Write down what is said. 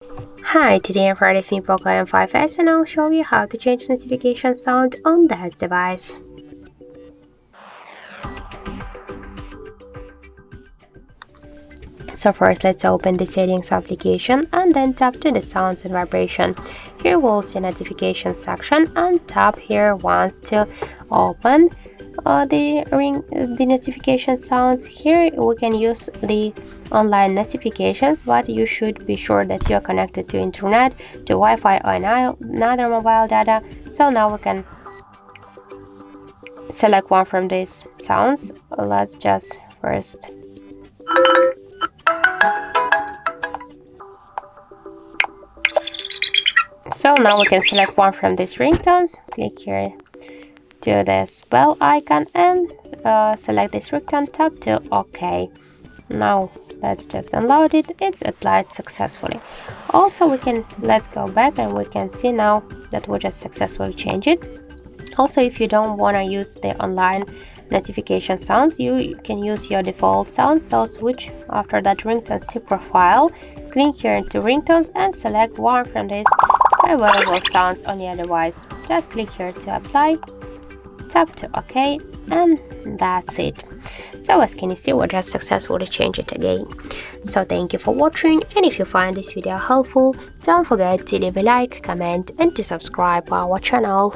Hi, today I'm HardReset.Info Poco M5s and I'll show you how to change notification sound on this device. So first let's open the settings application and then tap to the sounds and vibration. Here we'll see notification section and tap here once to open the notification sounds. Here we can use the online notifications, but you should be sure that you are connected to internet, to Wi-Fi or another mobile data. So now we can select one from these sounds. Let's just first so now we can select one from these ringtones. Click here to this bell icon and select this ringtone, tap to OK. Now let's just download it. It's applied successfully. Also let's go back and we can see now that we just successfully changed it. Also, if you don't want to use the online notification sounds, you can use your default sounds. So switch after that ringtones to profile, click here into ringtones and select one from these available sounds on your device. Just click here to apply, tap to OK, and that's it. So as can you see, we just successfully changed it again. So thank you for watching, and if you find this video helpful, don't forget to leave a like, comment and to subscribe our channel.